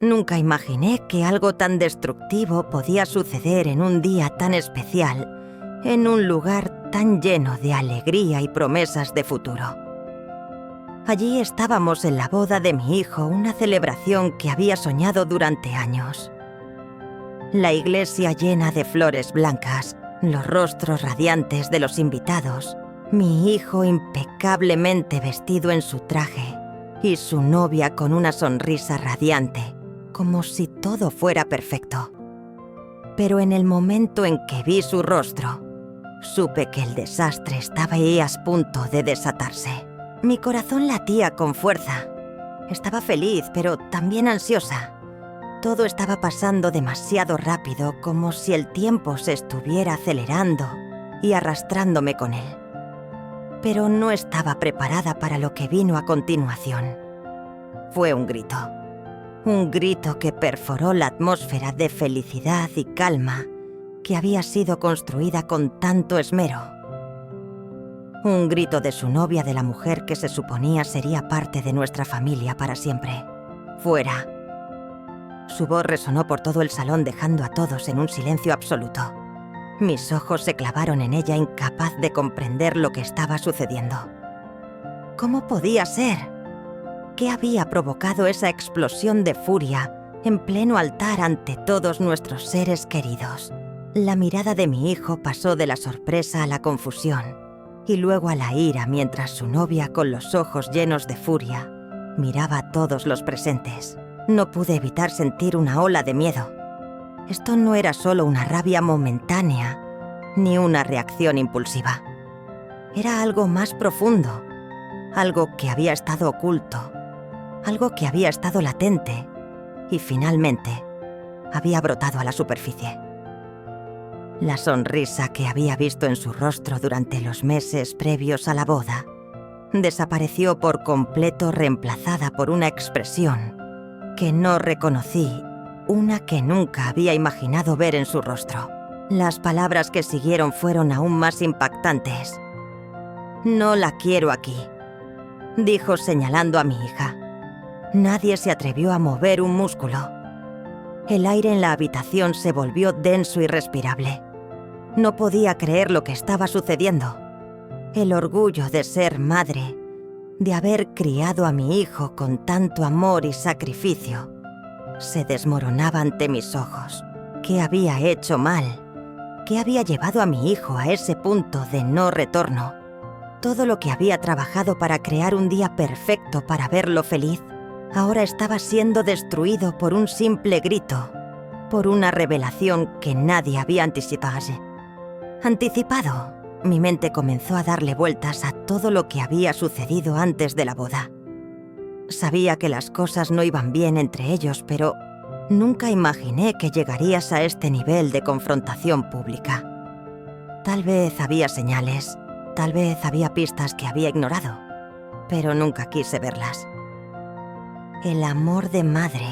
Nunca imaginé que algo tan destructivo podía suceder en un día tan especial, en un lugar tan lleno de alegría y promesas de futuro. Allí estábamos en la boda de mi hijo, una celebración que había soñado durante años. La iglesia llena de flores blancas, los rostros radiantes de los invitados, mi hijo impecablemente vestido en su traje y su novia con una sonrisa radiante, como si todo fuera perfecto. Pero en el momento en que vi su rostro, supe que el desastre estaba ahí a punto de desatarse. Mi corazón latía con fuerza. Estaba feliz, pero también ansiosa. Todo estaba pasando demasiado rápido, como si el tiempo se estuviera acelerando y arrastrándome con él. Pero no estaba preparada para lo que vino a continuación. Fue un grito que perforó la atmósfera de felicidad y calma que había sido construida con tanto esmero. Un grito de su novia, de la mujer que se suponía sería parte de nuestra familia para siempre. ¡Fuera! Su voz resonó por todo el salón, dejando a todos en un silencio absoluto. Mis ojos se clavaron en ella, incapaz de comprender lo que estaba sucediendo. ¿Cómo podía ser? ¿Qué había provocado esa explosión de furia en pleno altar ante todos nuestros seres queridos? La mirada de mi hijo pasó de la sorpresa a la confusión y luego a la ira mientras su novia, con los ojos llenos de furia, miraba a todos los presentes. No pude evitar sentir una ola de miedo. Esto no era solo una rabia momentánea ni una reacción impulsiva. Era algo más profundo, algo que había estado oculto, algo que había estado latente y finalmente había brotado a la superficie. La sonrisa que había visto en su rostro durante los meses previos a la boda desapareció por completo, reemplazada por una expresión que no reconocí, una que nunca había imaginado ver en su rostro. Las palabras que siguieron fueron aún más impactantes. «No la quiero aquí», dijo señalando a mi hija. Nadie se atrevió a mover un músculo. El aire en la habitación se volvió denso y respirable. No podía creer lo que estaba sucediendo. El orgullo de ser madre, de haber criado a mi hijo con tanto amor y sacrificio, se desmoronaba ante mis ojos. ¿Qué había hecho mal? ¿Qué había llevado a mi hijo a ese punto de no retorno? Todo lo que había trabajado para crear un día perfecto para verlo feliz, ahora estaba siendo destruido por un simple grito, por una revelación que nadie había anticipado. Mi mente comenzó a darle vueltas a todo lo que había sucedido antes de la boda. Sabía que las cosas no iban bien entre ellos, pero nunca imaginé que llegarías a este nivel de confrontación pública. Tal vez había señales, tal vez había pistas que había ignorado, pero nunca quise verlas. El amor de madre,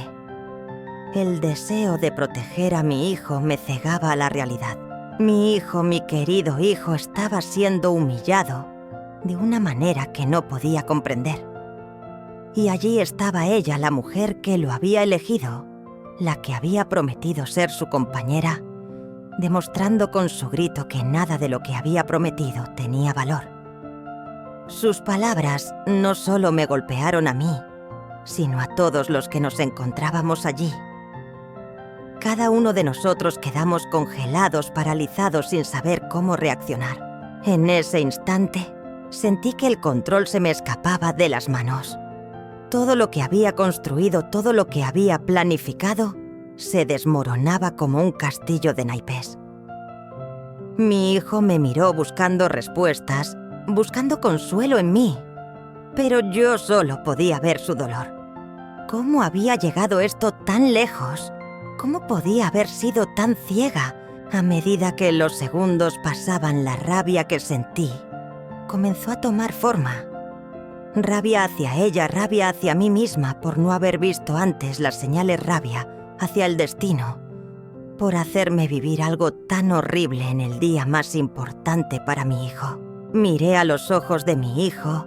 el deseo de proteger a mi hijo me cegaba a la realidad. Mi hijo, mi querido hijo, estaba siendo humillado de una manera que no podía comprender. Y allí estaba ella, la mujer que lo había elegido, la que había prometido ser su compañera, demostrando con su grito que nada de lo que había prometido tenía valor. Sus palabras no solo me golpearon a mí, sino a todos los que nos encontrábamos allí. Cada uno de nosotros quedamos congelados, paralizados, sin saber cómo reaccionar. En ese instante, sentí que el control se me escapaba de las manos. Todo lo que había construido, todo lo que había planificado, se desmoronaba como un castillo de naipes. Mi hijo me miró buscando respuestas, buscando consuelo en mí, pero yo solo podía ver su dolor. ¿Cómo había llegado esto tan lejos? ¿Cómo podía haber sido tan ciega? A medida que los segundos pasaban, la rabia que sentí comenzó a tomar forma. Rabia hacia ella, rabia hacia mí misma por no haber visto antes las señales, rabia hacia el destino, por hacerme vivir algo tan horrible en el día más importante para mi hijo. Miré a los ojos de mi hijo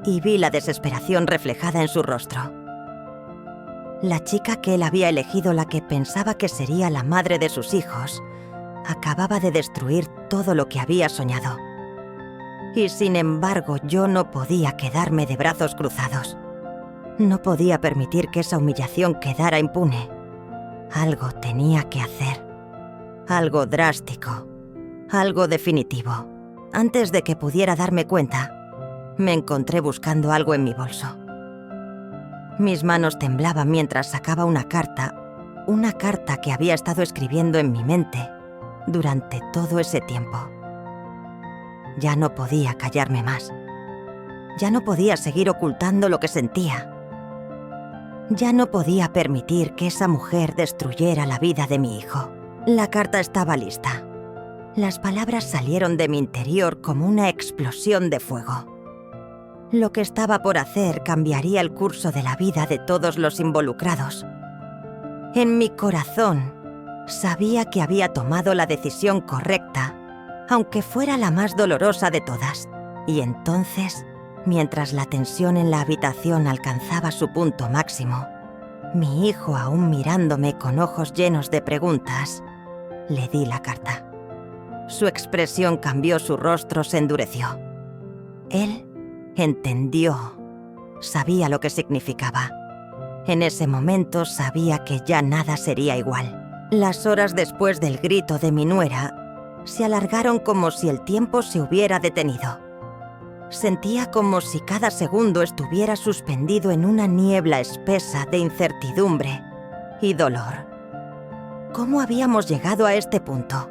y vi la desesperación reflejada en su rostro. La chica que él había elegido, la que pensaba que sería la madre de sus hijos, acababa de destruir todo lo que había soñado. Y sin embargo, yo no podía quedarme de brazos cruzados. No podía permitir que esa humillación quedara impune. Algo tenía que hacer. Algo drástico. Algo definitivo. Antes de que pudiera darme cuenta, me encontré buscando algo en mi bolso. Mis manos temblaban mientras sacaba una carta que había estado escribiendo en mi mente durante todo ese tiempo. Ya no podía callarme más. Ya no podía seguir ocultando lo que sentía. Ya no podía permitir que esa mujer destruyera la vida de mi hijo. La carta estaba lista. Las palabras salieron de mi interior como una explosión de fuego. Lo que estaba por hacer cambiaría el curso de la vida de todos los involucrados. En mi corazón, sabía que había tomado la decisión correcta, aunque fuera la más dolorosa de todas. Y entonces, mientras la tensión en la habitación alcanzaba su punto máximo, mi hijo aún mirándome con ojos llenos de preguntas, le di la carta. Su expresión cambió, su rostro se endureció. Él entendió. Sabía lo que significaba. En ese momento sabía que ya nada sería igual. Las horas después del grito de mi nuera se alargaron como si el tiempo se hubiera detenido. Sentía como si cada segundo estuviera suspendido en una niebla espesa de incertidumbre y dolor. ¿Cómo habíamos llegado a este punto?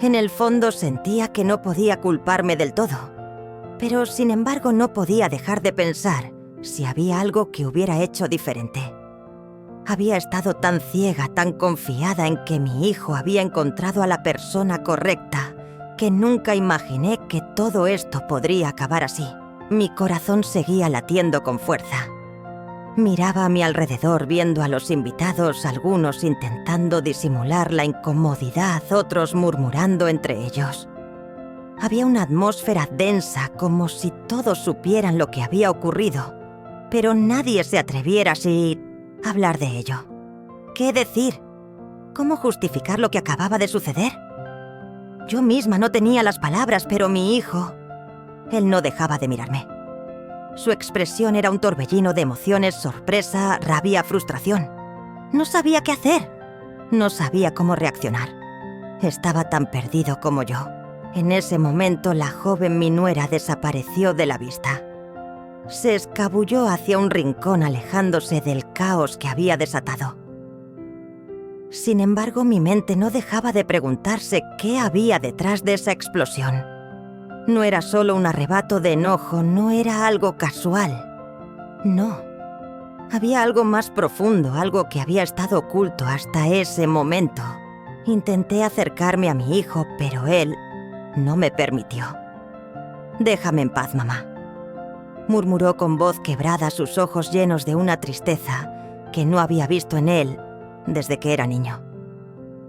En el fondo sentía que no podía culparme del todo, pero sin embargo no podía dejar de pensar si había algo que hubiera hecho diferente. Había estado tan ciega, tan confiada en que mi hijo había encontrado a la persona correcta, que nunca imaginé que todo esto podría acabar así. Mi corazón seguía latiendo con fuerza. Miraba a mi alrededor viendo a los invitados, algunos intentando disimular la incomodidad, otros murmurando entre ellos. Había una atmósfera densa, como si todos supieran lo que había ocurrido, pero nadie se atreviera así a hablar de ello. ¿Qué decir? ¿Cómo justificar lo que acababa de suceder? Yo misma no tenía las palabras, pero mi hijo... Él no dejaba de mirarme. Su expresión era un torbellino de emociones, sorpresa, rabia, frustración. No sabía qué hacer. No sabía cómo reaccionar. Estaba tan perdido como yo. En ese momento, la joven mi nuera desapareció de la vista. Se escabulló hacia un rincón, alejándose del caos que había desatado. Sin embargo, mi mente no dejaba de preguntarse qué había detrás de esa explosión. No era solo un arrebato de enojo, no era algo casual. No. Había algo más profundo, algo que había estado oculto hasta ese momento. Intenté acercarme a mi hijo, pero él no me permitió. «Déjame en paz, mamá», murmuró con voz quebrada, sus ojos llenos de una tristeza que no había visto en él desde que era niño.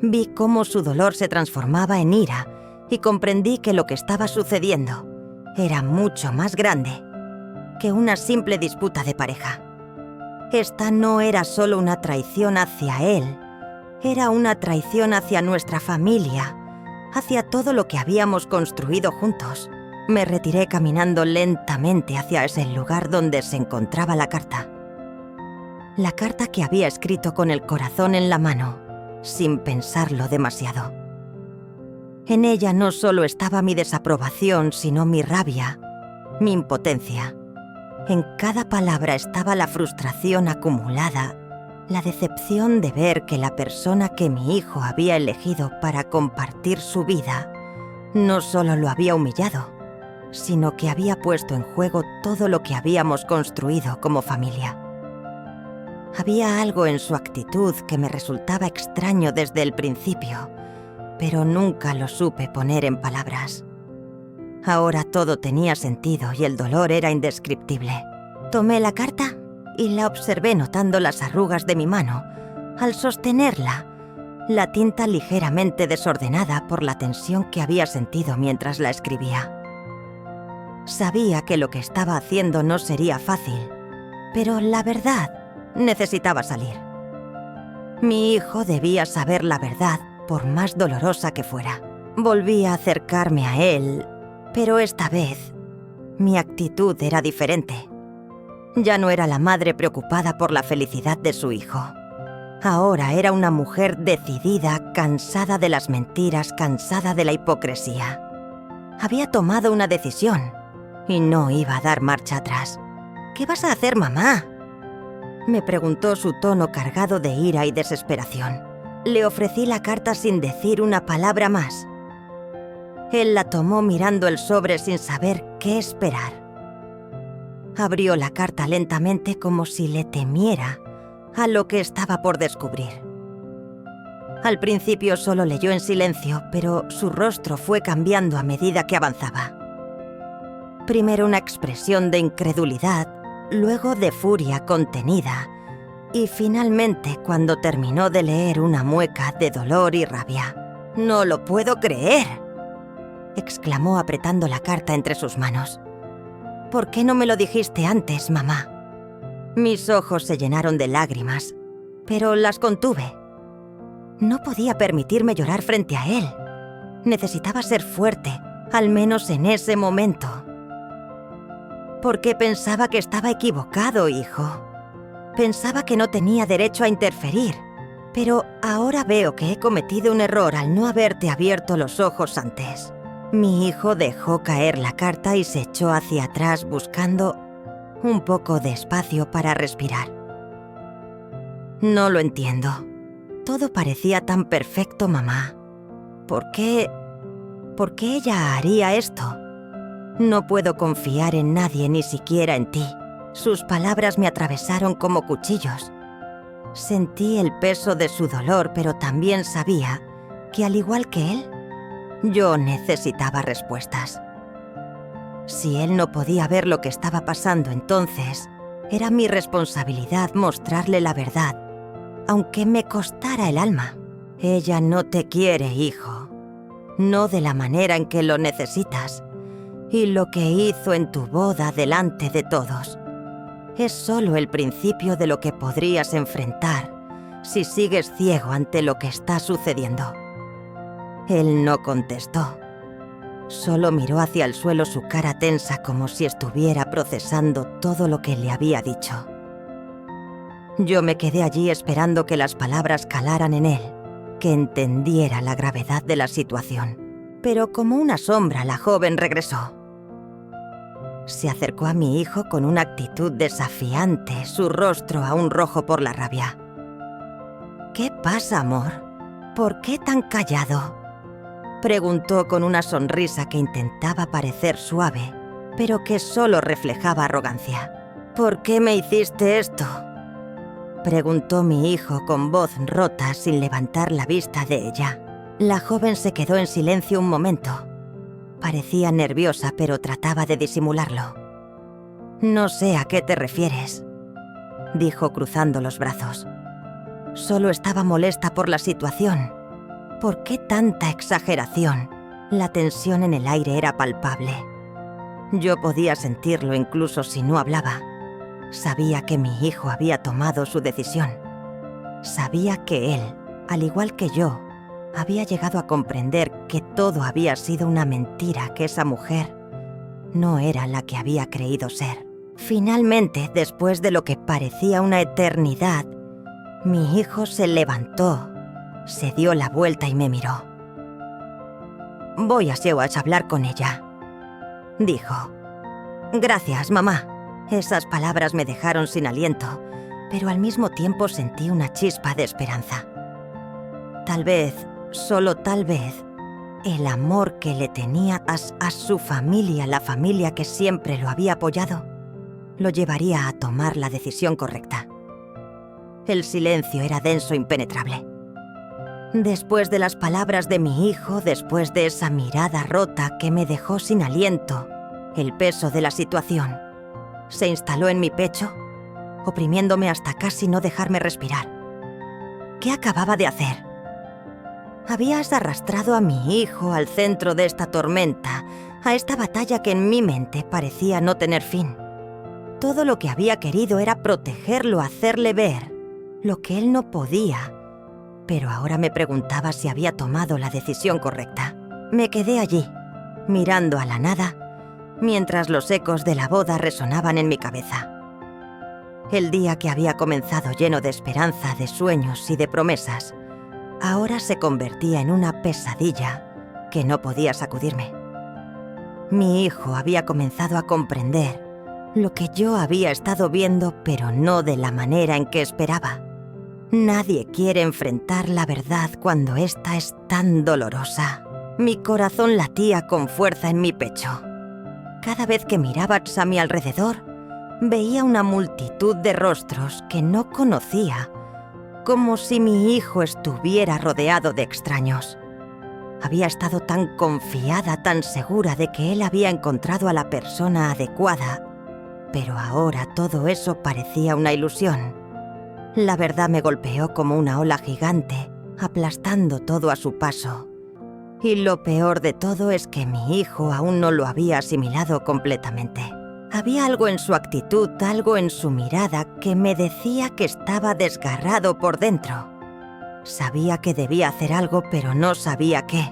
Vi cómo su dolor se transformaba en ira y comprendí que lo que estaba sucediendo era mucho más grande que una simple disputa de pareja. Esta no era solo una traición hacia él, era una traición hacia nuestra familia, hacia todo lo que habíamos construido juntos. Me retiré caminando lentamente hacia ese lugar donde se encontraba la carta. La carta que había escrito con el corazón en la mano, sin pensarlo demasiado. En ella no solo estaba mi desaprobación, sino mi rabia, mi impotencia. En cada palabra estaba la frustración acumulada, la decepción de ver que la persona que mi hijo había elegido para compartir su vida no solo lo había humillado, sino que había puesto en juego todo lo que habíamos construido como familia. Había algo en su actitud que me resultaba extraño desde el principio, pero nunca lo supe poner en palabras. Ahora todo tenía sentido y el dolor era indescriptible. Tomé la carta y la observé notando las arrugas de mi mano. Al sostenerla, la tinta ligeramente desordenada por la tensión que había sentido mientras la escribía. Sabía que lo que estaba haciendo no sería fácil, pero la verdad Necesitaba salir. Mi hijo debía saber la verdad, por más dolorosa que fuera. Volví a acercarme a él, pero esta vez mi actitud era diferente. Ya no era la madre preocupada por la felicidad de su hijo. Ahora era una mujer decidida, cansada de las mentiras, cansada de la hipocresía. Había tomado una decisión y no iba a dar marcha atrás. ¿Qué vas a hacer, mamá?, me preguntó, su tono cargado de ira y desesperación. Le ofrecí la carta sin decir una palabra más. Él la tomó mirando el sobre sin saber qué esperar. Abrió la carta lentamente como si le temiera a lo que estaba por descubrir. Al principio solo leyó en silencio, pero su rostro fue cambiando a medida que avanzaba. Primero una expresión de incredulidad, luego de furia contenida, y finalmente, cuando terminó de leer, una mueca de dolor y rabia. «¡No lo puedo creer!», exclamó apretando la carta entre sus manos. «¿Por qué no me lo dijiste antes, mamá?». Mis ojos se llenaron de lágrimas, pero las contuve. No podía permitirme llorar frente a él. Necesitaba ser fuerte, al menos en ese momento. Porque pensaba que estaba equivocado, hijo. Pensaba que no tenía derecho a interferir. Pero ahora veo que he cometido un error al no haberte abierto los ojos antes. Mi hijo dejó caer la carta y se echó hacia atrás buscando un poco de espacio para respirar. No lo entiendo. Todo parecía tan perfecto, mamá. ¿Por qué ella haría esto? No puedo confiar en nadie, ni siquiera en ti. Sus palabras me atravesaron como cuchillos. Sentí el peso de su dolor, pero también sabía que, al igual que él, yo necesitaba respuestas. Si él no podía ver lo que estaba pasando, entonces era mi responsabilidad mostrarle la verdad, aunque me costara el alma. Ella no te quiere, hijo. No de la manera en que lo necesitas. Y lo que hizo en tu boda delante de todos es solo el principio de lo que podrías enfrentar si sigues ciego ante lo que está sucediendo. Él no contestó. Solo miró hacia el suelo, su cara tensa como si estuviera procesando todo lo que le había dicho. Yo me quedé allí esperando que las palabras calaran en él, que entendiera la gravedad de la situación. Pero como una sombra, la joven regresó. Se acercó a mi hijo con una actitud desafiante, su rostro aún rojo por la rabia. «¿Qué pasa, amor? ¿Por qué tan callado?», preguntó con una sonrisa que intentaba parecer suave, pero que solo reflejaba arrogancia. «¿Por qué me hiciste esto?», preguntó mi hijo con voz rota sin levantar la vista de ella. La joven se quedó en silencio un momento. Parecía nerviosa, pero trataba de disimularlo. «No sé a qué te refieres», dijo cruzando los brazos. «Solo estaba molesta por la situación. ¿Por qué tanta exageración?». La tensión en el aire era palpable. Yo podía sentirlo incluso si no hablaba. Sabía que mi hijo había tomado su decisión. Sabía que él, al igual que yo, había llegado a comprender que todo había sido una mentira, que esa mujer no era la que había creído ser. Finalmente, después de lo que parecía una eternidad, mi hijo se levantó, se dio la vuelta y me miró. «Voy a Sewage a hablar con ella», dijo. «Gracias, mamá». Esas palabras me dejaron sin aliento, pero al mismo tiempo sentí una chispa de esperanza. Tal vez, solo tal vez, el amor que le tenía a su familia, la familia que siempre lo había apoyado, lo llevaría a tomar la decisión correcta. El silencio era denso e impenetrable. Después de las palabras de mi hijo, después de esa mirada rota que me dejó sin aliento, el peso de la situación se instaló en mi pecho, oprimiéndome hasta casi no dejarme respirar. ¿Qué acababa de hacer? Habías arrastrado a mi hijo al centro de esta tormenta, a esta batalla que en mi mente parecía no tener fin. Todo lo que había querido era protegerlo, hacerle ver lo que él no podía. Pero ahora me preguntaba si había tomado la decisión correcta. Me quedé allí, mirando a la nada, mientras los ecos de la boda resonaban en mi cabeza. El día que había comenzado lleno de esperanza, de sueños y de promesas, ahora se convertía en una pesadilla que no podía sacudirme. Mi hijo había comenzado a comprender lo que yo había estado viendo, pero no de la manera en que esperaba. Nadie quiere enfrentar la verdad cuando ésta es tan dolorosa. Mi corazón latía con fuerza en mi pecho. Cada vez que miraba a mi alrededor, veía una multitud de rostros que no conocía, como si mi hijo estuviera rodeado de extraños. Había estado tan confiada, tan segura de que él había encontrado a la persona adecuada, pero ahora todo eso parecía una ilusión. La verdad me golpeó como una ola gigante, aplastando todo a su paso. Y lo peor de todo es que mi hijo aún no lo había asimilado completamente. Había algo en su actitud, algo en su mirada que me decía que estaba desgarrado por dentro. Sabía que debía hacer algo, pero no sabía qué.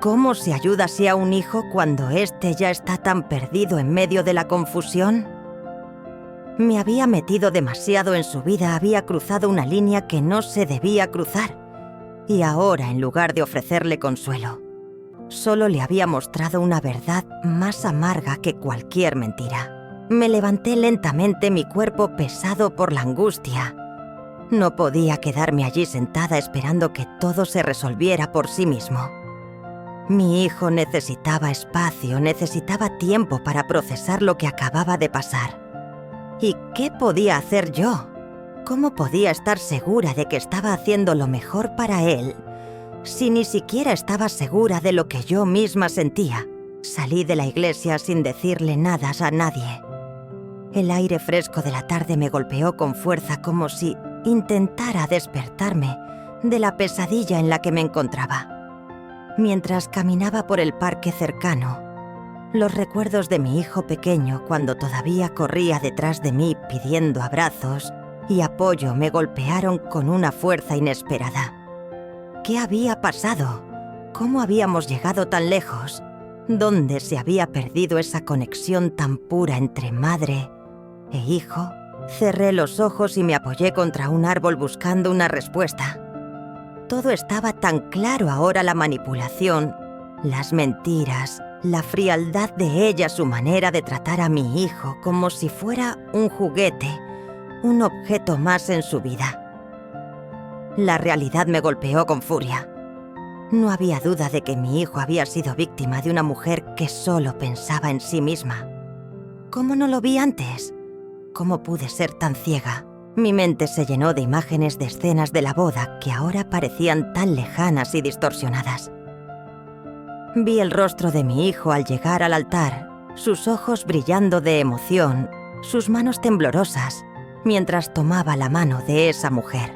¿Cómo se ayuda así a un hijo cuando éste ya está tan perdido en medio de la confusión? Me había metido demasiado en su vida, había cruzado una línea que no se debía cruzar. Y ahora, en lugar de ofrecerle consuelo, solo le había mostrado una verdad más amarga que cualquier mentira. Me levanté lentamente, mi cuerpo pesado por la angustia. No podía quedarme allí sentada esperando que todo se resolviera por sí mismo. Mi hijo necesitaba espacio, necesitaba tiempo para procesar lo que acababa de pasar. ¿Y qué podía hacer yo? ¿Cómo podía estar segura de que estaba haciendo lo mejor para él si ni siquiera estaba segura de lo que yo misma sentía? Salí de la iglesia sin decirle nada a nadie. El aire fresco de la tarde me golpeó con fuerza como si intentara despertarme de la pesadilla en la que me encontraba. Mientras caminaba por el parque cercano, los recuerdos de mi hijo pequeño cuando todavía corría detrás de mí pidiendo abrazos y apoyo me golpearon con una fuerza inesperada. ¿Qué había pasado? ¿Cómo habíamos llegado tan lejos? ¿Dónde se había perdido esa conexión tan pura entre madre e hijo? Cerré los ojos y me apoyé contra un árbol buscando una respuesta. Todo estaba tan claro ahora: la manipulación, las mentiras, la frialdad de ella, su manera de tratar a mi hijo como si fuera un juguete, un objeto más en su vida. La realidad me golpeó con furia. No había duda de que mi hijo había sido víctima de una mujer que solo pensaba en sí misma. ¿Cómo no lo vi antes? ¿Cómo pude ser tan ciega? Mi mente se llenó de imágenes de escenas de la boda que ahora parecían tan lejanas y distorsionadas. Vi el rostro de mi hijo al llegar al altar, sus ojos brillando de emoción, sus manos temblorosas, mientras tomaba la mano de esa mujer.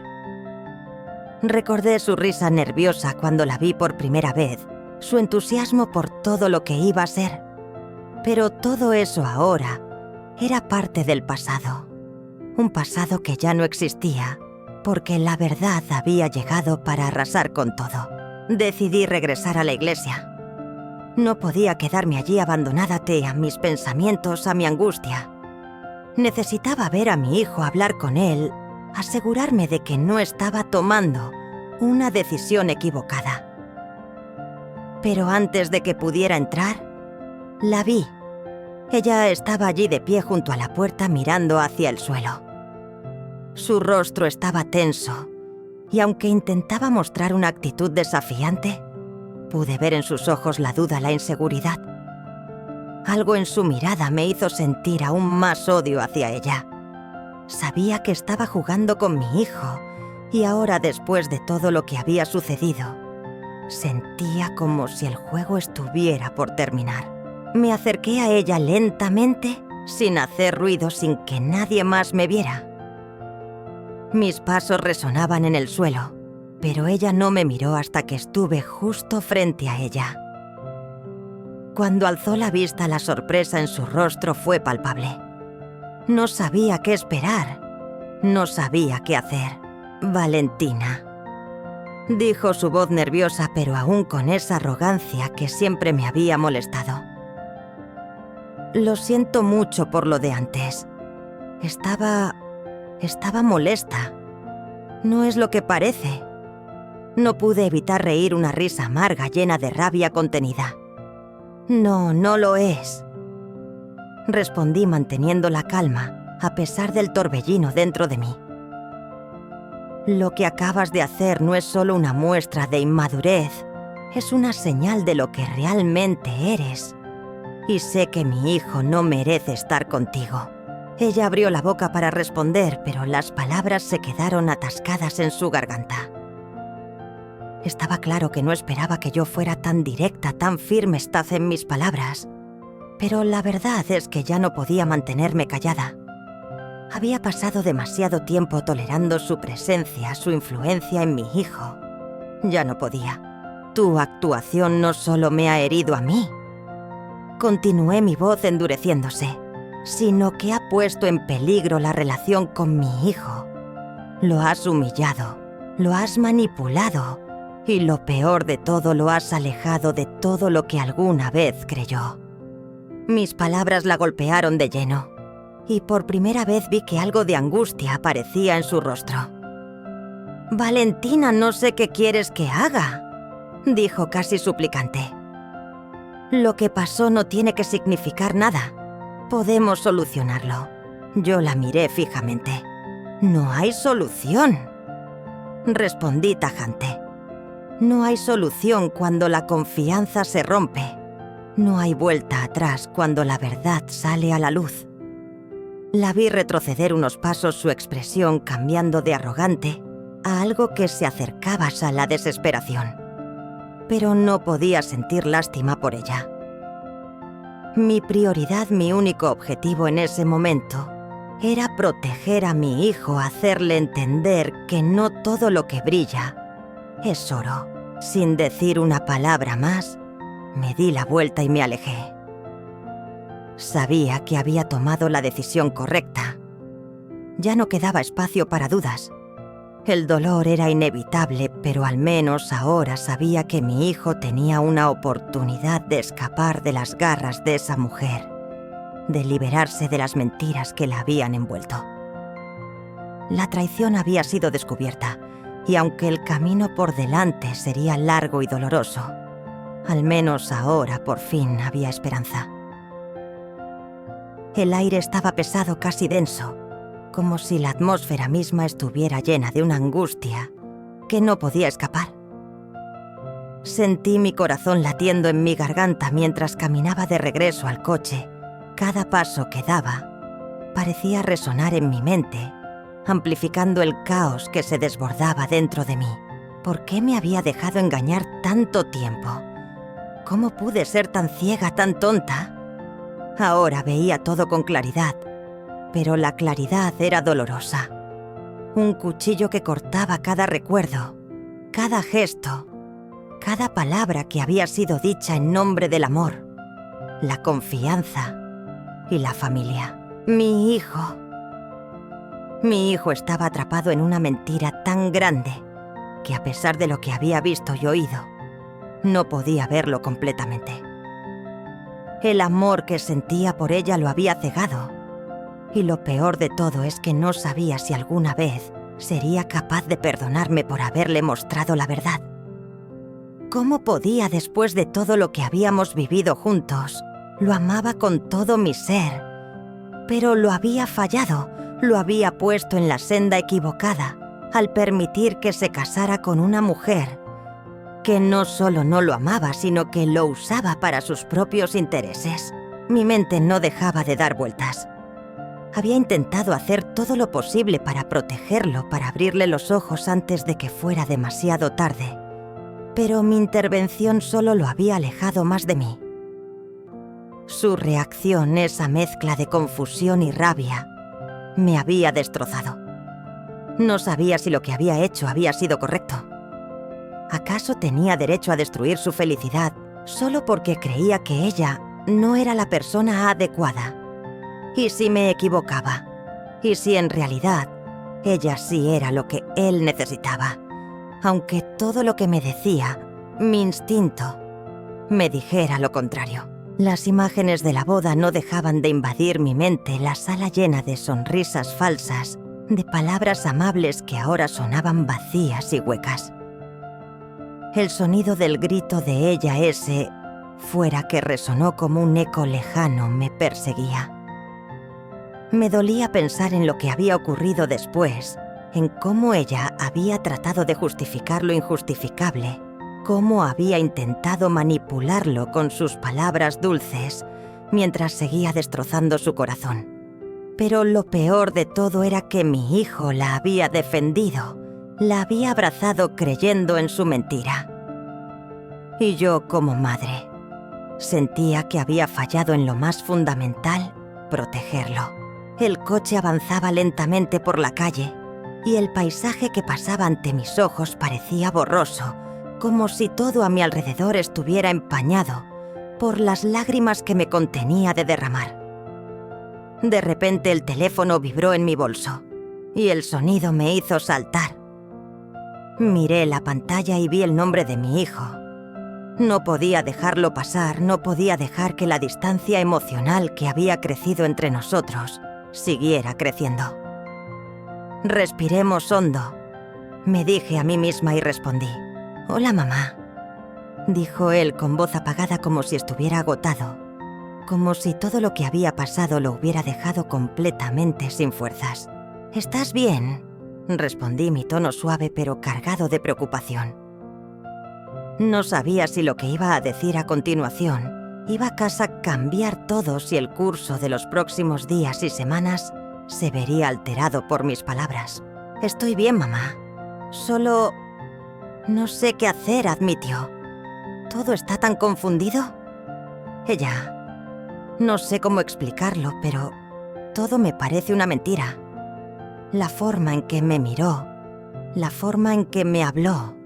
Recordé su risa nerviosa cuando la vi por primera vez, su entusiasmo por todo lo que iba a ser. Pero todo eso ahora era parte del pasado. Un pasado que ya no existía, porque la verdad había llegado para arrasar con todo. Decidí regresar a la iglesia. No podía quedarme allí abandonada a mis pensamientos, a mi angustia. Necesitaba ver a mi hijo, hablar con él, asegurarme de que no estaba tomando una decisión equivocada. Pero antes de que pudiera entrar, la vi. Ella estaba allí de pie junto a la puerta mirando hacia el suelo. Su rostro estaba tenso, y aunque intentaba mostrar una actitud desafiante, pude ver en sus ojos la duda, la inseguridad. Algo en su mirada me hizo sentir aún más odio hacia ella. Sabía que estaba jugando con mi hijo, y ahora, después de todo lo que había sucedido, sentía como si el juego estuviera por terminar. Me acerqué a ella lentamente, sin hacer ruido, sin que nadie más me viera. Mis pasos resonaban en el suelo, pero ella no me miró hasta que estuve justo frente a ella. Cuando alzó la vista, la sorpresa en su rostro fue palpable. No sabía qué esperar. No sabía qué hacer. «Valentina», dijo su voz nerviosa, pero aún con esa arrogancia que siempre me había molestado. «Lo siento mucho por lo de antes. Estaba molesta. No es lo que parece». No pude evitar reír una risa amarga llena de rabia contenida. «No, no lo es», respondí manteniendo la calma, a pesar del torbellino dentro de mí. «Lo que acabas de hacer no es solo una muestra de inmadurez, es una señal de lo que realmente eres. Y sé que mi hijo no merece estar contigo». Ella abrió la boca para responder, pero las palabras se quedaron atascadas en su garganta. Estaba claro que no esperaba que yo fuera tan directa, tan firme estad en mis palabras, pero la verdad es que ya no podía mantenerme callada. Había pasado demasiado tiempo tolerando su presencia, su influencia en mi hijo. Ya no podía. Tu actuación no solo me ha herido a mí, continué mi voz endureciéndose, sino que ha puesto en peligro la relación con mi hijo. Lo has humillado, lo has manipulado y lo peor de todo, lo has alejado de todo lo que alguna vez creyó. Mis palabras la golpearon de lleno y por primera vez vi que algo de angustia aparecía en su rostro. «Valentina, no sé qué quieres que haga», dijo casi suplicante. «Lo que pasó no tiene que significar nada. Podemos solucionarlo». Yo la miré fijamente. «No hay solución», respondí tajante. «No hay solución cuando la confianza se rompe. No hay vuelta atrás cuando la verdad sale a la luz». La vi retroceder unos pasos, su expresión cambiando de arrogante a algo que se acercaba a la desesperación. Pero no podía sentir lástima por ella. Mi prioridad, mi único objetivo en ese momento, era proteger a mi hijo, hacerle entender que no todo lo que brilla es oro. Sin decir una palabra más, me di la vuelta y me alejé. Sabía que había tomado la decisión correcta. Ya no quedaba espacio para dudas. El dolor era inevitable, pero al menos ahora sabía que mi hijo tenía una oportunidad de escapar de las garras de esa mujer, de liberarse de las mentiras que la habían envuelto. La traición había sido descubierta, y aunque el camino por delante sería largo y doloroso, al menos ahora por fin había esperanza. El aire estaba pesado, casi denso, como si la atmósfera misma estuviera llena de una angustia que no podía escapar. Sentí mi corazón latiendo en mi garganta mientras caminaba de regreso al coche. Cada paso que daba parecía resonar en mi mente, amplificando el caos que se desbordaba dentro de mí. ¿Por qué me había dejado engañar tanto tiempo? ¿Cómo pude ser tan ciega, tan tonta? Ahora veía todo con claridad, pero la claridad era dolorosa. Un cuchillo que cortaba cada recuerdo, cada gesto, cada palabra que había sido dicha en nombre del amor, la confianza y la familia. Mi hijo estaba atrapado en una mentira tan grande que, a pesar de lo que había visto y oído, no podía verlo completamente. El amor que sentía por ella lo había cegado, y lo peor de todo es que no sabía si alguna vez sería capaz de perdonarme por haberle mostrado la verdad. ¿Cómo podía, después de todo lo que habíamos vivido juntos? Lo amaba con todo mi ser, pero lo había fallado, lo había puesto en la senda equivocada al permitir que se casara con una mujer que no solo no lo amaba, sino que lo usaba para sus propios intereses. Mi mente no dejaba de dar vueltas. Había intentado hacer todo lo posible para protegerlo, para abrirle los ojos antes de que fuera demasiado tarde, pero mi intervención solo lo había alejado más de mí. Su reacción, esa mezcla de confusión y rabia, me había destrozado. No sabía si lo que había hecho había sido correcto. ¿Acaso tenía derecho a destruir su felicidad solo porque creía que ella no era la persona adecuada. ¿Y si me equivocaba? ¿Y si en realidad ella sí era lo que él necesitaba? Aunque todo lo que me decía, mi instinto, me dijera lo contrario. Las imágenes de la boda no dejaban de invadir mi mente, la sala llena de sonrisas falsas, de palabras amables que ahora sonaban vacías y huecas. El sonido del grito de ella ese, fuera que resonó como un eco lejano, me perseguía. Me dolía pensar en lo que había ocurrido después, en cómo ella había tratado de justificar lo injustificable, cómo había intentado manipularlo con sus palabras dulces, mientras seguía destrozando su corazón. Pero lo peor de todo era que mi hijo la había defendido, la había abrazado creyendo en su mentira. Y yo, como madre, sentía que había fallado en lo más fundamental, protegerlo. El coche avanzaba lentamente por la calle y el paisaje que pasaba ante mis ojos parecía borroso, como si todo a mi alrededor estuviera empañado por las lágrimas que me contenía de derramar. De repente el teléfono vibró en mi bolso y el sonido me hizo saltar. Miré la pantalla y vi el nombre de mi hijo. No podía dejarlo pasar, no podía dejar que la distancia emocional que había crecido entre nosotros siguiera creciendo. Respiremos hondo, me dije a mí misma y respondí. «Hola, mamá», dijo él con voz apagada como si estuviera agotado, como si todo lo que había pasado lo hubiera dejado completamente sin fuerzas. «¿Estás bien?», respondí, mi tono suave pero cargado de preocupación. No sabía si lo que iba a decir a continuación iba a cambiar todo, si el curso de los próximos días y semanas se vería alterado por mis palabras. «Estoy bien, mamá. Solo no sé qué hacer», admitió. «Todo está tan confundido». Ella, no sé cómo explicarlo, pero todo me parece una mentira. La forma en que me miró, la forma en que me habló.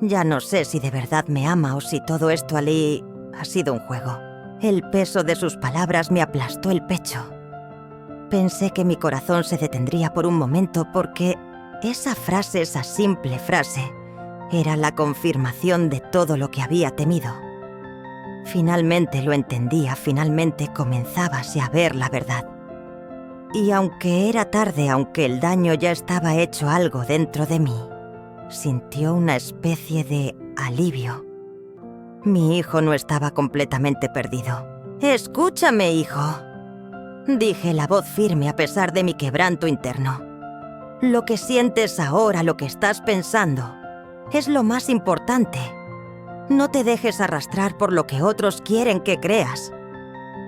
Ya no sé si de verdad me ama o si todo esto allí ha sido un juego. El peso de sus palabras me aplastó el pecho. Pensé que mi corazón se detendría por un momento porque esa frase, esa simple frase, era la confirmación de todo lo que había temido. Finalmente lo entendía, finalmente comenzábase a ver la verdad. Y aunque era tarde, aunque el daño ya estaba hecho algo dentro de mí, sintió una especie de alivio. Mi hijo no estaba completamente perdido. «Escúchame, hijo», dije, la voz firme a pesar de mi quebranto interno. «Lo que sientes ahora, lo que estás pensando, es lo más importante. No te dejes arrastrar por lo que otros quieren que creas.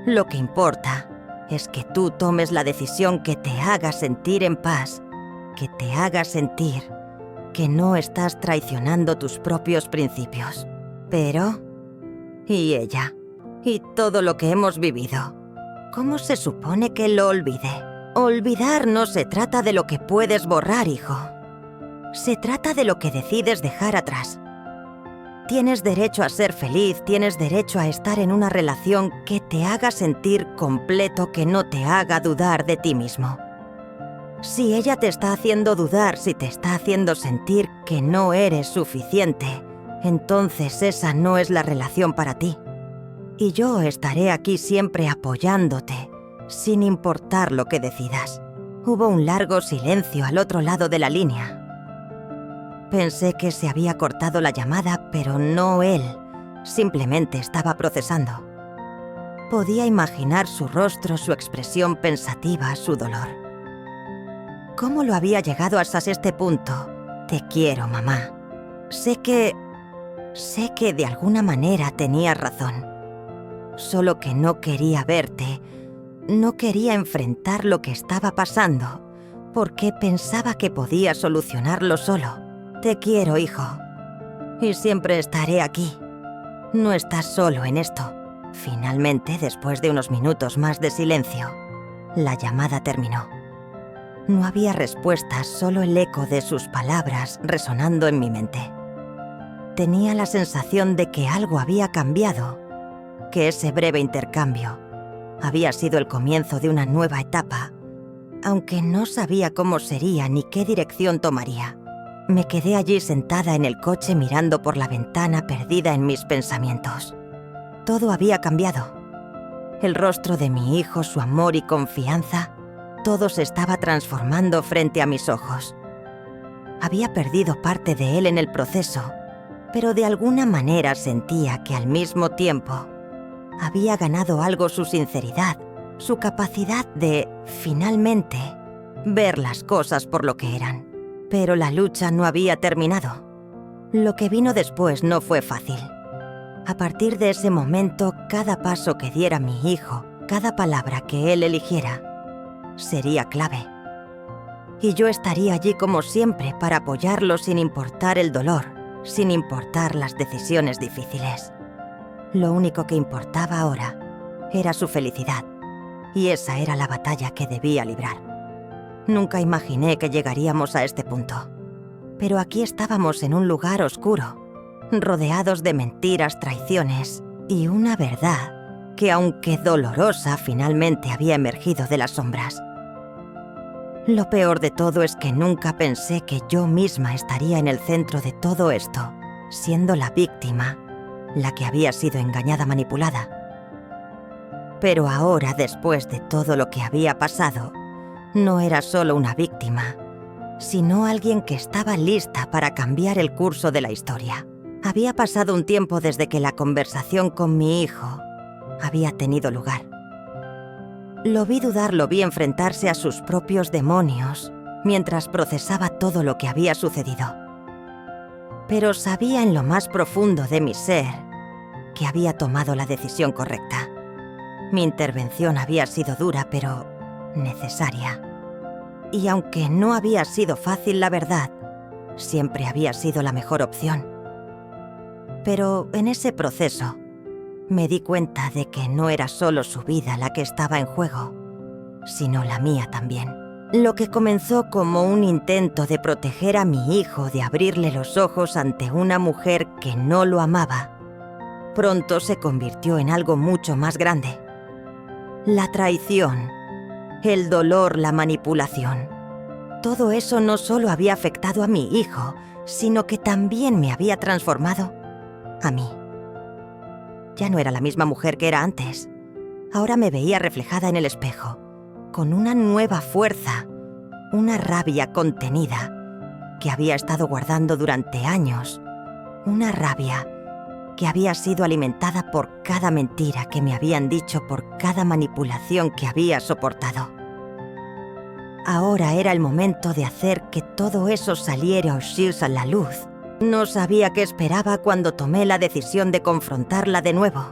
Lo que importa es que tú tomes la decisión que te haga sentir en paz, que te haga sentir que no estás traicionando tus propios principios. Pero, ¿y ella? ¿Y todo lo que hemos vivido? ¿Cómo se supone que lo olvide? Olvidar no se trata de lo que puedes borrar, hijo. Se trata de lo que decides dejar atrás. Tienes derecho a ser feliz, tienes derecho a estar en una relación que te haga sentir completo, que no te haga dudar de ti mismo. Si ella te está haciendo dudar, si te está haciendo sentir que no eres suficiente, entonces esa no es la relación para ti. Y yo estaré aquí siempre apoyándote, sin importar lo que decidas. Hubo un largo silencio al otro lado de la línea. Pensé que se había cortado la llamada, pero no él. Simplemente estaba procesando. Podía imaginar su rostro, su expresión pensativa, su dolor. ¿Cómo lo había llegado hasta este punto? Te quiero, mamá. Sé que de alguna manera tenías razón. Solo que no quería verte, no quería enfrentar lo que estaba pasando, porque pensaba que podía solucionarlo solo. Te quiero, hijo, y siempre estaré aquí. No estás solo en esto. Finalmente, después de unos minutos más de silencio, la llamada terminó. No había respuestas, solo el eco de sus palabras resonando en mi mente. tenía la sensación de que algo había cambiado, que ese breve intercambio había sido el comienzo de una nueva etapa, aunque no sabía cómo sería ni qué dirección tomaría. Me quedé allí sentada en el coche mirando por la ventana, perdida en mis pensamientos. Todo había cambiado. El rostro de mi hijo, su amor y confianza, todo se estaba transformando frente a mis ojos. Había perdido parte de él en el proceso, pero de alguna manera sentía que al mismo tiempo había ganado algo su sinceridad, su capacidad de, finalmente, ver las cosas por lo que eran. Pero la lucha no había terminado. Lo que vino después no fue fácil. A partir de ese momento, cada paso que diera mi hijo, cada palabra que él eligiera, sería clave. Y yo estaría allí como siempre para apoyarlo sin importar el dolor, sin importar las decisiones difíciles. Lo único que importaba ahora era su felicidad, y esa era la batalla que debía librar. Nunca imaginé que llegaríamos a este punto, pero aquí estábamos en un lugar oscuro, rodeados de mentiras, traiciones y una verdad que, aunque dolorosa, finalmente había emergido de las sombras. Lo peor de todo es que nunca pensé que yo misma estaría en el centro de todo esto, siendo la víctima, la que había sido engañada, manipulada. Pero ahora, después de todo lo que había pasado, no era solo una víctima, sino alguien que estaba lista para cambiar el curso de la historia. Había pasado un tiempo desde que la conversación con mi hijo había tenido lugar. Lo vi dudar, lo vi enfrentarse a sus propios demonios mientras procesaba todo lo que había sucedido. Pero sabía en lo más profundo de mi ser que había tomado la decisión correcta. Mi intervención había sido dura, pero necesaria. Y aunque no había sido fácil, la verdad, siempre había sido la mejor opción. Pero en ese proceso, me di cuenta de que no era solo su vida la que estaba en juego, sino la mía también. Lo que comenzó como un intento de proteger a mi hijo, de abrirle los ojos ante una mujer que no lo amaba, pronto se convirtió en algo mucho más grande. La traición, el dolor, la manipulación. Todo eso no solo había afectado a mi hijo, sino que también me había transformado a mí. Ya no era la misma mujer que era antes. Ahora me veía reflejada en el espejo, con una nueva fuerza, una rabia contenida que había estado guardando durante años, una rabia que había sido alimentada por cada mentira que me habían dicho, por cada manipulación que había soportado. Ahora era el momento de hacer que todo eso saliera a la luz. No sabía qué esperaba cuando tomé la decisión de confrontarla de nuevo,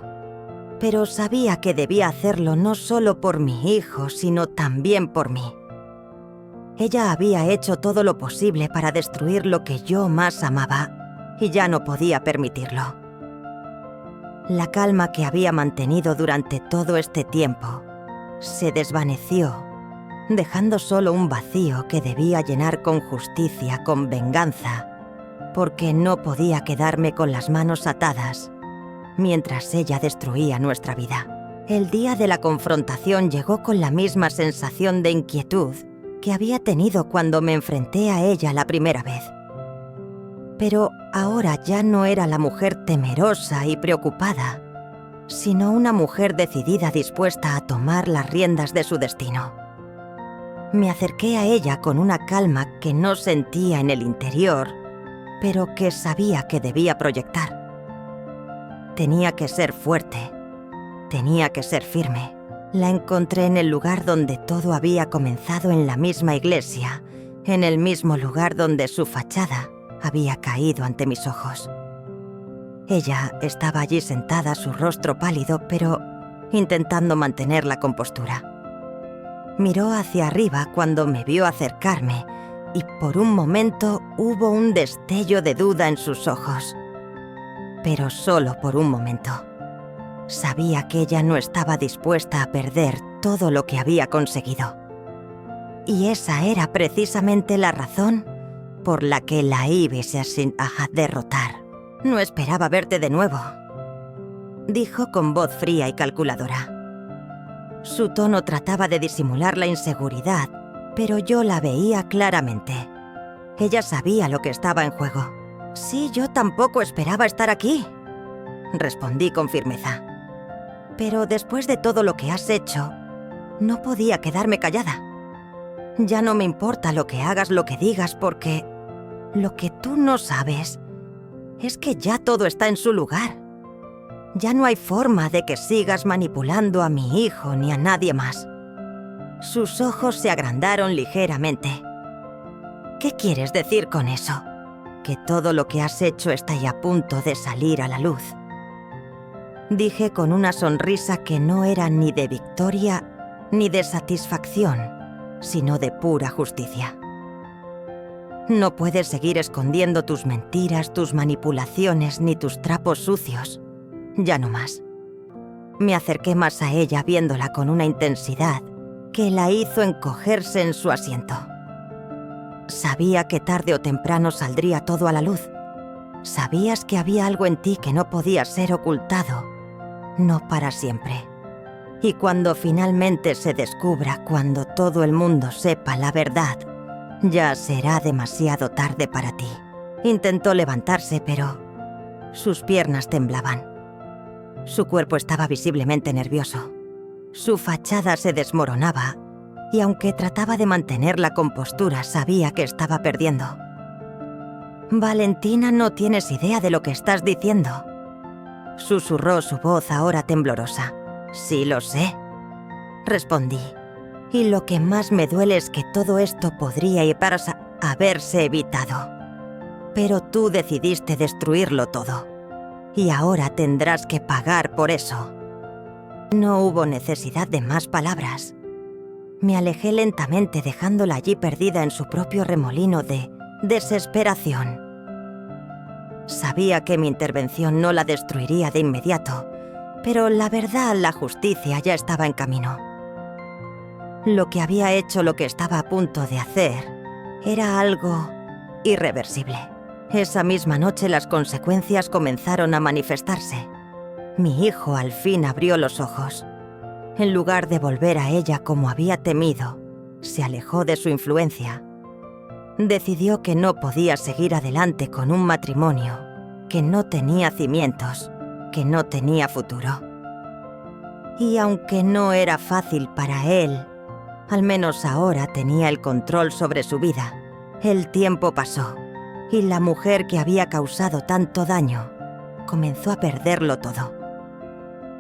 pero sabía que debía hacerlo no solo por mi hijo, sino también por mí. Ella había hecho todo lo posible para destruir lo que yo más amaba, y ya no podía permitirlo. La calma que había mantenido durante todo este tiempo se desvaneció, dejando solo un vacío que debía llenar con justicia, con venganza, porque no podía quedarme con las manos atadas mientras ella destruía nuestra vida. El día de la confrontación llegó con la misma sensación de inquietud que había tenido cuando me enfrenté a ella la primera vez. Pero ahora ya no era la mujer temerosa y preocupada, sino una mujer decidida, dispuesta a tomar las riendas de su destino. Me acerqué a ella con una calma que no sentía en el interior, pero que sabía que debía proyectar. Tenía que ser fuerte, tenía que ser firme. La encontré en el lugar donde todo había comenzado, en la misma iglesia, en el mismo lugar donde su fachada había caído ante mis ojos. Ella estaba allí sentada, su rostro pálido, pero intentando mantener la compostura. Miró hacia arriba cuando me vio acercarme y por un momento hubo un destello de duda en sus ojos. Pero solo por un momento. Sabía que ella no estaba dispuesta a perder todo lo que había conseguido. Y esa era precisamente la razón por la que la iba a derrotar. No esperaba verte de nuevo, dijo con voz fría y calculadora. Su tono trataba de disimular la inseguridad, pero yo la veía claramente. Ella sabía lo que estaba en juego. Sí, yo tampoco esperaba estar aquí, respondí con firmeza. Pero después de todo lo que has hecho, no podía quedarme callada. Ya no me importa lo que hagas, lo que digas, porque lo que tú no sabes es que ya todo está en su lugar. Ya no hay forma de que sigas manipulando a mi hijo ni a nadie más. Sus ojos se agrandaron ligeramente. ¿Qué quieres decir con eso? Que todo lo que has hecho está ya a punto de salir a la luz. Dije con una sonrisa que no era ni de victoria ni de satisfacción, sino de pura justicia. No puedes seguir escondiendo tus mentiras, tus manipulaciones ni tus trapos sucios. Ya no más. Me acerqué más a ella viéndola con una intensidad que la hizo encogerse en su asiento. Sabía que tarde o temprano saldría todo a la luz. Sabías que había algo en ti que no podía ser ocultado, no para siempre. Y cuando finalmente se descubra, cuando todo el mundo sepa la verdad, ya será demasiado tarde para ti. Intentó levantarse, pero sus piernas temblaban. Su cuerpo estaba visiblemente nervioso. Su fachada se desmoronaba, y aunque trataba de mantener la compostura, sabía que estaba perdiendo. «Valentina, no tienes idea de lo que estás diciendo», susurró su voz ahora temblorosa. «Sí lo sé», respondí. «Y lo que más me duele es que todo esto podría haberse evitado. Pero tú decidiste destruirlo todo. Y ahora tendrás que pagar por eso». No hubo necesidad de más palabras. Me alejé lentamente dejándola allí perdida en su propio remolino de desesperación. Sabía que mi intervención no la destruiría de inmediato, pero la verdad, la justicia ya estaba en camino. Lo que había hecho, lo que estaba a punto de hacer, era algo irreversible. Esa misma noche las consecuencias comenzaron a manifestarse. Mi hijo al fin abrió los ojos. En lugar de volver a ella como había temido, se alejó de su influencia. Decidió que no podía seguir adelante con un matrimonio que no tenía cimientos, que no tenía futuro. Y aunque no era fácil para él, al menos ahora tenía el control sobre su vida. El tiempo pasó, y la mujer que había causado tanto daño comenzó a perderlo todo.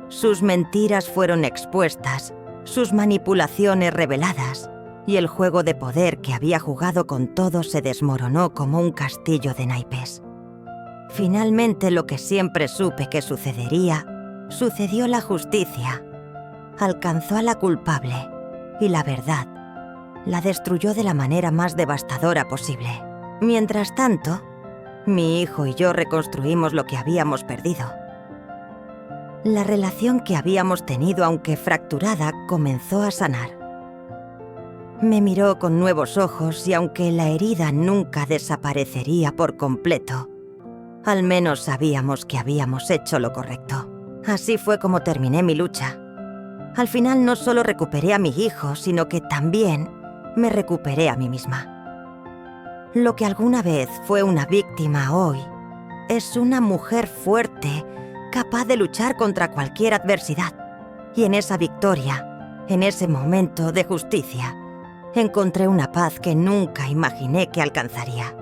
Sus mentiras fueron expuestas, sus manipulaciones reveladas, y el juego de poder que había jugado con todos se desmoronó como un castillo de naipes. Finalmente, lo que siempre supe que sucedería, sucedió. La justicia alcanzó a la culpable, y la verdad la destruyó de la manera más devastadora posible. Mientras tanto, mi hijo y yo reconstruimos lo que habíamos perdido. La relación que habíamos tenido, aunque fracturada, comenzó a sanar. Me miró con nuevos ojos y aunque la herida nunca desaparecería por completo, al menos sabíamos que habíamos hecho lo correcto. Así fue como terminé mi lucha. Al final no solo recuperé a mi hijo, sino que también me recuperé a mí misma. Lo que alguna vez fue una víctima hoy es una mujer fuerte, capaz de luchar contra cualquier adversidad. Y en esa victoria, en ese momento de justicia, encontré una paz que nunca imaginé que alcanzaría.